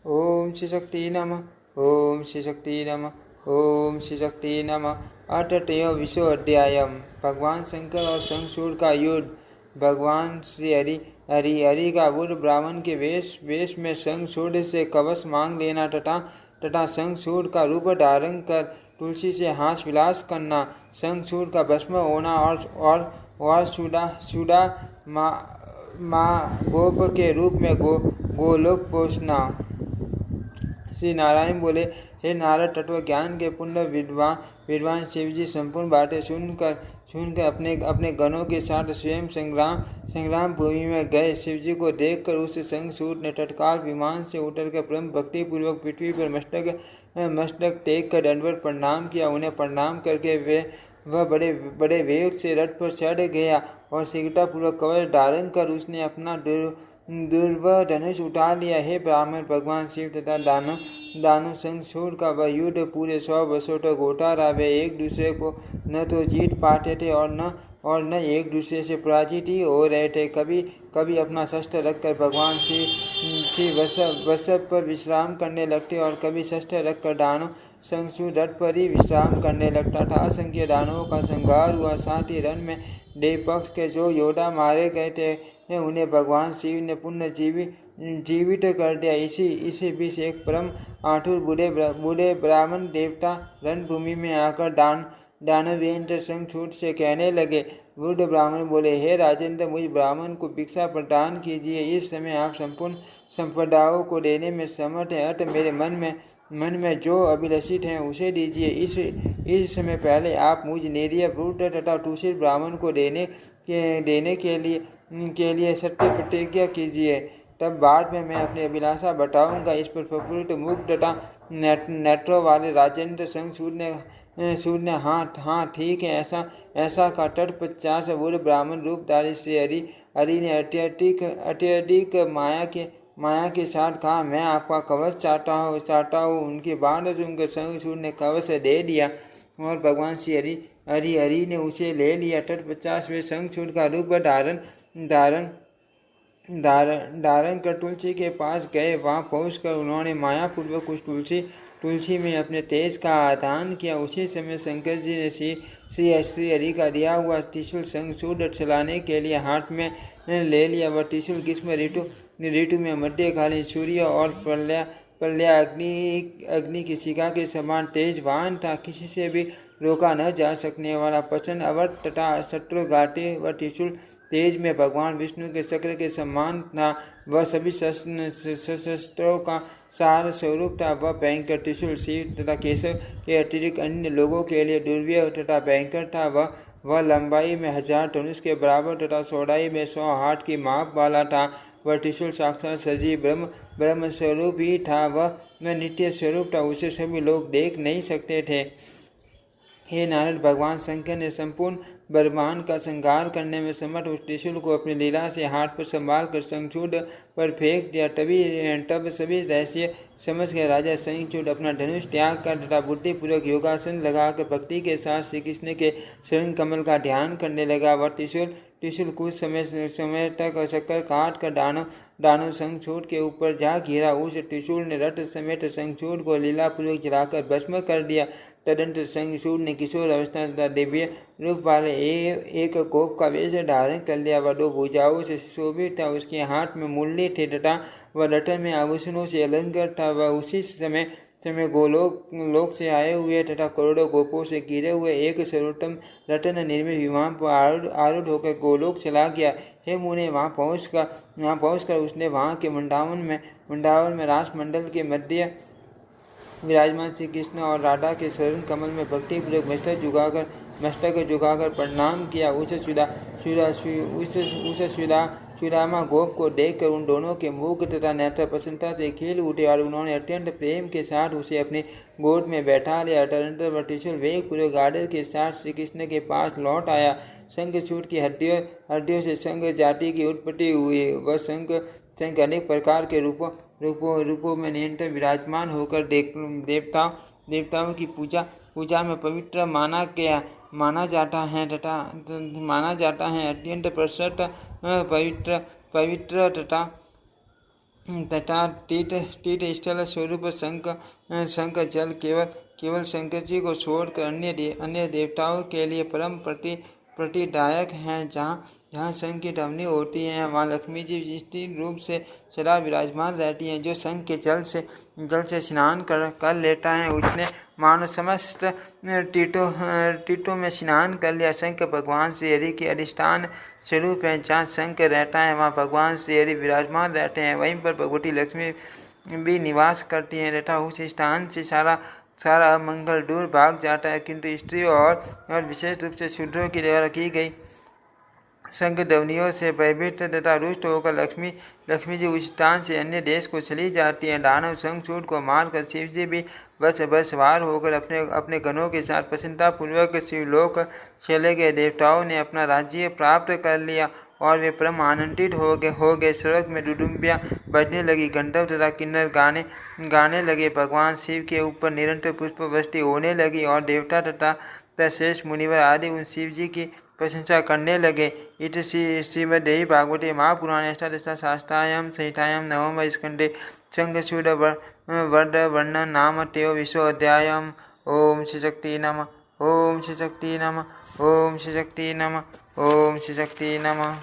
ओम श्री शक्ति नमः। ओम श्री शक्ति नमः। ओम श्री शक्ति नमः। अठ्ठयो विशो अध्यायम। भगवान शंकर और शंखचूड़ का युद्ध। भगवान श्री हरि का बुद्ध ब्राह्मण के वेश में शंखचूड़ से कवच मांग लेना तथा शंखचूड़ का रूप धारण कर तुलसी से हास विलास करना, शंखचूड़ का भस्म होना और सुदा माँ गोप के रूप में गोलोक पहुँचना। श्री नारायण बोले, हे नारद, तत्व ज्ञान के पुण्य विद्वान शिव जी संपूर्ण बातें सुनकर अपने गणों के साथ स्वयं संग्राम भूमि में गए। शिव जी को देखकर उस शंखचूड़ ने तत्काल विमान से उतरकर परम भक्ति पूर्वक पृथ्वी पर मस्तक टेक कर दंडवत प्रणाम किया। उन्हें प्रणाम करके वह बड़े वेग से रथ पर चढ़ गया और शीघ्रतापूर्वक कवच धारण कर उसने अपना दुर्वा धनुष उठा लिया। हे ब्राह्मण, भगवान शिव तथा दानव शंखचूड़ का वह युद्ध पूरे 100 वर्षों तक होता रहा। वे एक दूसरे को न तो जीत पाते थे और न एक दूसरे से पराजित ही हो रहे थे। कभी अपना शस्त्र रखकर भगवान शिव वृषभ पर विश्राम करने लगते और कभी शस्त्र रखकर दानव शंखचूड़ रथ पर ही विश्राम करने लगता था। असंख्य दानवों का संहार हुआ। साथ ही रण में देव पक्ष के जो योद्धा मारे गए थे उन्हें भगवान शिव ने पुनः जीवित कर दिया। इसी बीच एक परम आठुर बूढ़े ब्राह्मण देवता रणभूमि में आकर दानवेंद्र शंखचूड़ से कहने लगे। बुद्ध ब्राह्मण बोले, हे राजेंद्र, मुझ ब्राह्मण को भिक्षा प्रदान कीजिए। इस समय आप संपूर्ण संपदाओं को देने में समर्थ हैं, अतः मेरे मन में जो अभिलषित है उसे दीजिए। इस समय पहले आप मुझ निरीह बुद्ध तथा तुषित ब्राह्मण को देने के लिए सत्य प्रतिज्ञा कीजिए, तब बाद में मैं अपनी अभिलाषा बताऊंगा। इस पर प्रफुल्लित मुख तथा नेत्रों वाले राजेंद्र शंखचूड़ ने हाँ ठीक है ऐसा का तत्पश्चात बुद्ध ब्राह्मण रूपधारी श्री हरि ने अत्यधिक माया के साथ कहा, मैं आपका कवच चाहता हूँ। उनकी बात सुनकर शंखचूड़ ने कवच दे दिया और भगवान श्री हरि ने उसे ले लिया। तत्पश्चात वे शंखचूड़ का रूप धारण कर तुलसी के पास गए। वहां पहुंचकर उन्होंने मायापूर्वक उस तुलसी में अपने तेज का आदान किया। उसी समय शंकर जी ने श्री हरि का दिया हुआ त्रिशूल शंखचूड़ चलाने के लिए हाथ में ले लिया। वह त्रिशूल ग्रीष्म ऋतु में मध्यकालीन सूर्य और प्रलया अग्नि की शिखा के समान तेजवान था। किसी से भी रोका न जा सकने वाला प्रचंड अवध तथा शत्रु घाटे व त्रिशूल तेज में भगवान विष्णु के चक्र के समान था। वह सभी शस्त्रों का सार स्वरूप था। वह भयंकर त्रिशूल शिव तथा केशव के अतिरिक्त अन्य लोगों के लिए दुर्व्यय तथा भयंकर था। वह लंबाई में 1000 धनुष के बराबर तथा चौड़ाई में 100 हाथ की माप वाला था। वह त्रिशूल साक्षात सजीव ब्रह्म स्वरूप ही था। वह नित्य स्वरूप था, उसे सभी लोग देख नहीं सकते थे। हे नारद, भगवान शंकर ने संपूर्ण ब्रह्मांड का संहार करने में समर्थ उस त्रिशूल को अपनी लीला से हाथ पर संभाल कर शंखचूड़ पर फेंक दिया। तब सभी रहस्य समझ गए। राजा शंखचूड़ अपना धनुष त्याग कर तथा बुद्धिपूर्वक योगासन लगाकर भक्ति के साथ श्री कृष्ण के शरण कमल का ध्यान करने लगा। वह त्रिशूल कुछ समय तक चक्कर काट कर दानव शंखचूड़ के ऊपर जा गिरा। उस त्रिशूल ने रथ समेत शंखचूड़ को लीलापूर्वक जलाकर भस्म कर दिया। तदंतर शंखचूड़ ने किशोर अवस्था तथा दिव्य रूप वाले एक कोप का वेश धारण कर लिया। वह 2 भुजाओं से सुशोभित था। उसके हाथ में मूल्य थे तथा वह रतन में आभूषणों से अलंकृत था। वह उसी समय गोलोक से आए हुए तथा करोड़ों गोपों से घिरे हुए एक सर्वोत्तम रत्न निर्मित विमान पर आरूढ़ होकर गोलोक चला गया। हे मुने, वहां पहुंचकर उसने वहां के वृंदावन में रासमंडल के मध्य विराजमान श्री कृष्ण और राधा के शरण कमल में भक्तिपूर्वक मस्तक झुकाकर प्रणाम किया। उस सुदामा गोप को देखकर उन दोनों के मुख तथा नेत्र प्रसन्नता से खिल उठे और उन्होंने अत्यंत प्रेम के साथ उसे अपनी गोद में बैठा लिया। तदनंतर वह त्रिशूल वेगपूर्वक आदर के साथ श्री कृष्ण के पास लौट आया। शंखचूड़ की हड्डियों से शंख जाति की उत्पत्ति हुई। वह शंख अनेक प्रकार के रूपों में निरंतर विराजमान होकर देवताओं की पूजा में पवित्र माना जाता है अत्यंत प्रशस्त पवित्र तथा टीट स्थल स्वरूप शंख जल केवल शंकर जी को छोड़कर अन्य देवताओं के लिए परम प्रतिदायक हैं। जहाँ शंख की ध्वनि होती है वहाँ लक्ष्मी जी स्थिर रूप से सदा विराजमान रहती हैं। जो शंख के जल से स्नान कर लेता है उसने मानो समस्त टीटों में स्नान कर लिया। शंख भगवान श्री हरि के अधिष्ठान स्वरूप है। जहाँ शंख रहता है वहाँ भगवान श्री हरि विराजमान रहते हैं। वहीं पर भगवती लक्ष्मी भी निवास करती हैं तथा उस स्थान से सारा मंगल दूर भाग जाता है। किंतु स्त्रियों और विशेष रूप से शूद्रों की द्वारा की गई शंख ध्वनियों से भयभीत तथा रुष्ट होकर लक्ष्मी जी उस स्थान से अन्य देश को चली जाती हैं। दानव शंखचूड़ को मारकर शिव जी भी बस सवार होकर अपने गणों के साथ प्रसन्नतापूर्वक शिवलोक चले गए। देवताओं ने अपना राज्य प्राप्त कर लिया और वे परम आनंदित हो गए। स्वर्ग में डुडुम्बियाँ बजने लगी, गंधर्व तथा किन्नर गाने लगे। भगवान शिव के ऊपर निरंतर पुष्प वृष्टि होने लगी और देवता तथा श्रेष्ठ मुनिवर आदि उन शिव जी की प्रशंसा करने लगे। इति श्रीमद्देवी भागवते महापुराणे अष्टादशशास्त्रायां संहितायां नवम स्कन्धे शंखचूड वध वर्णन नाम त्रयोविंशोऽध्यायः। ओम श्री शक्ति नमः। ओम श्री शक्ति नमः। ओम श्री शक्ति नमः। ओम श्री शक्ति नमः।